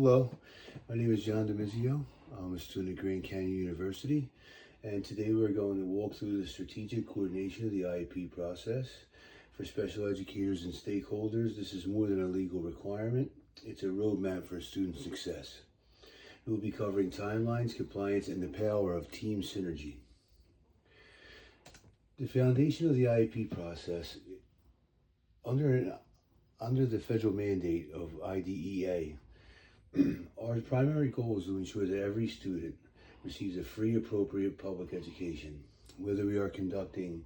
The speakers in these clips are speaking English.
Hello, my name is John Demizio. I'm a student at Grand Canyon University, and today we're going to walk through the strategic coordination of the IEP process. For special educators and stakeholders, this is more than a legal requirement. It's a roadmap for student success. We will be covering timelines, compliance, and the power of team synergy. The foundation of the IEP process, under the federal mandate of IDEA, our primary goal is to ensure that every student receives a free, appropriate public education. Whether we are conducting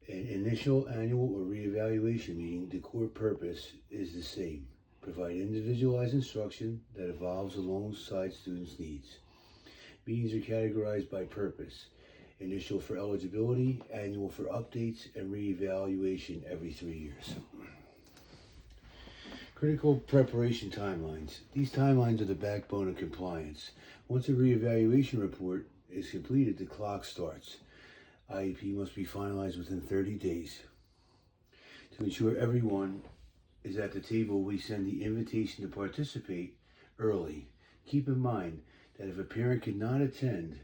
an initial, annual, or reevaluation meeting, the core purpose is the same: provide individualized instruction that evolves alongside students' needs. Meetings are categorized by purpose: initial for eligibility, annual for updates, and reevaluation every 3 years. Critical preparation timelines. These timelines are the backbone of compliance. Once a reevaluation report is completed, the clock starts. IEP must be finalized within 30 days. To ensure everyone is at the table, we send the invitation to participate early. Keep in mind that if a parent cannot attend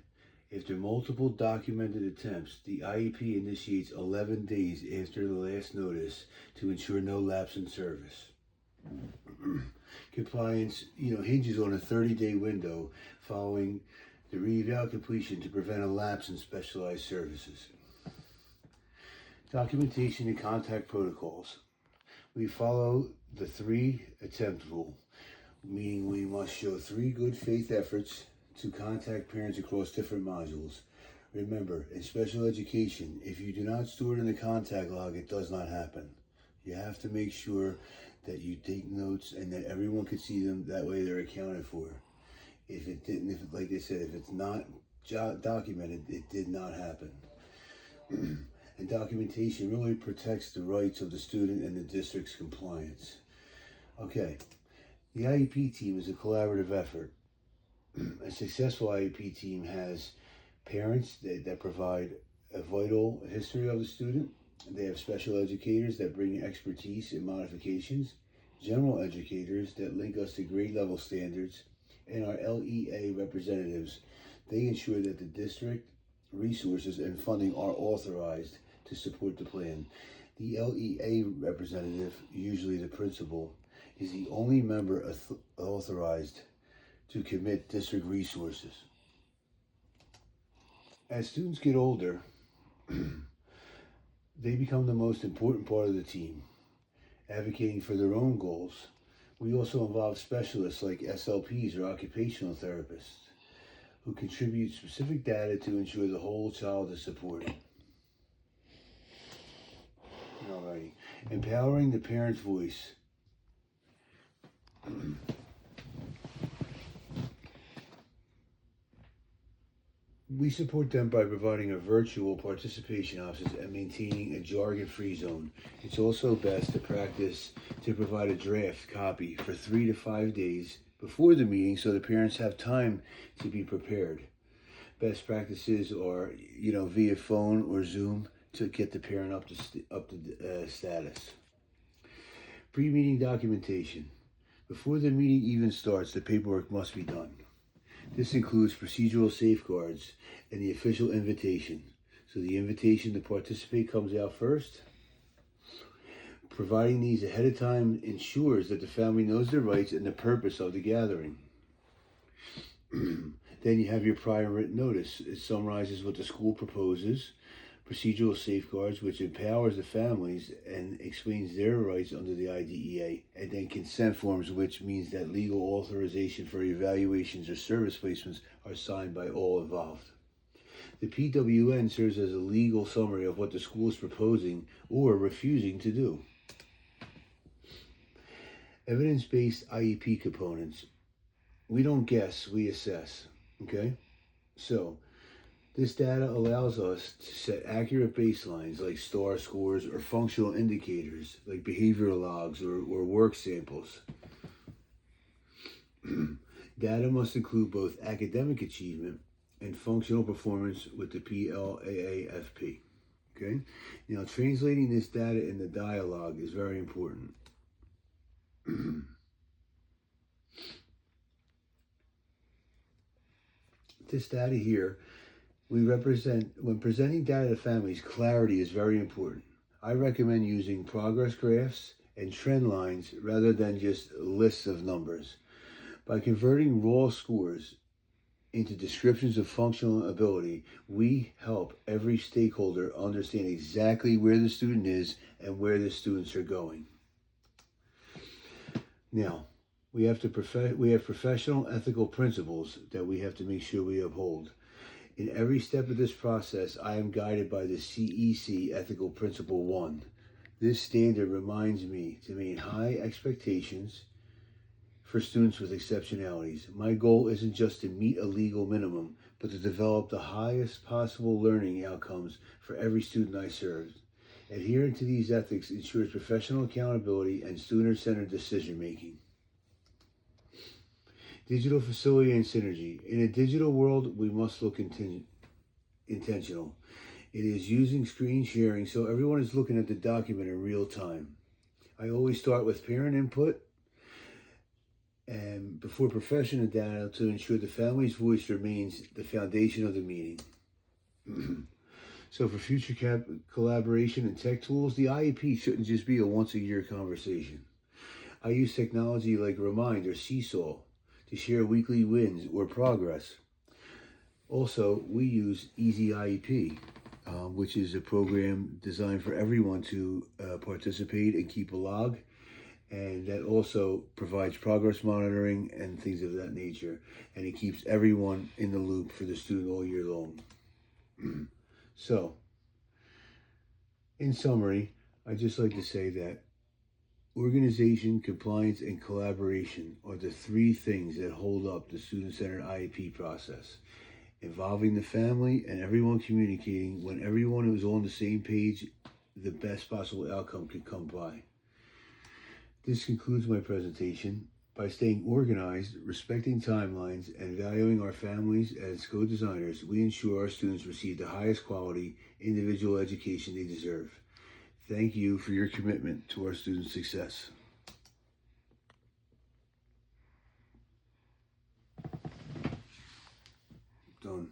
after multiple documented attempts, the IEP initiates 11 days after the last notice to ensure no lapse in service. Compliance, hinges on a 30-day window following the re-eval completion to prevent a lapse in specialized services. Documentation and contact protocols. We follow the 3 attempt rule, meaning we must show 3 good faith efforts to contact parents across different modules. Remember, in special education, if you do not store it in the contact log, it does not happen. You have to make sure that you take notes and that everyone can see them. That way they're accounted for. Like I said, if it's not documented, it did not happen. And documentation really protects the rights of the student and the district's compliance. Okay, the IEP team is a collaborative effort. A successful IEP team has parents that provide a vital history of the student. They have special educators that bring expertise in modifications, general educators that link us to grade level standards, and our LEA representatives. They ensure that the district resources and funding are authorized to support the plan. The LEA representative, usually the principal, is the only member authorized to commit district resources. As students get older, they become the most important part of the team, advocating for their own goals. We also involve specialists like SLPs or occupational therapists who contribute specific data to ensure the whole child is supported. Alrighty. Empowering the parent's voice. We support them by providing a virtual participation options and maintaining a jargon-free zone. It's also best to practice to provide a draft copy for 3 to 5 days before the meeting so the parents have time to be prepared. Best practices are, via phone or Zoom to get the parent up to status. Pre-meeting documentation. Before the meeting even starts, the paperwork must be done. This includes procedural safeguards and the official invitation. So the invitation to participate comes out first. Providing these ahead of time ensures that the family knows their rights and the purpose of the gathering. Then you have your prior written notice. It summarizes what the school proposes, procedural safeguards, which empowers the families and explains their rights under the IDEA, and then consent forms, which means that legal authorization for evaluations or service placements are signed by all involved. The PWN serves as a legal summary of what the school is proposing or refusing to do. Evidence-based IEP components. We don't guess, we assess. Okay? So, this data allows us to set accurate baselines like STAR scores or functional indicators like behavioral logs or work samples. Data must include both academic achievement and functional performance with the PLAAFP. Okay? Now, translating this data into dialogue is very important. this data here, when presenting data to families, clarity is very important. I recommend using progress graphs and trend lines rather than just lists of numbers. By converting raw scores into descriptions of functional ability, we help every stakeholder understand exactly where the student is and where the students are going. Now, we have professional ethical principles that we have to make sure we uphold. In every step of this process, I am guided by the CEC Ethical Principle 1. This standard reminds me to meet high expectations for students with exceptionalities. My goal isn't just to meet a legal minimum, but to develop the highest possible learning outcomes for every student I serve. Adhering to these ethics ensures professional accountability and student-centered decision-making. Digital facility and synergy. In a digital world, we must look intentional. It is using screen sharing so everyone is looking at the document in real time. I always start with parent input and before professional data to ensure the family's voice remains the foundation of the meeting. So for future collaboration and tech tools, the IEP shouldn't just be a once-a-year conversation. I use technology like Remind or Seesaw to share weekly wins or progress. Also, we use Easy IEP, which is a program designed for everyone to participate and keep a log. And that also provides progress monitoring and things of that nature. And it keeps everyone in the loop for the student all year long. So, in summary, I'd just like to say that organization, compliance, and collaboration are the three things that hold up the student-centered IEP process. Involving the family and everyone communicating, when everyone is on the same page, the best possible outcome can come by. This concludes my presentation. By staying organized, respecting timelines, and valuing our families as co-designers, we ensure our students receive the highest quality individual education they deserve. Thank you for your commitment to our students' success. Done.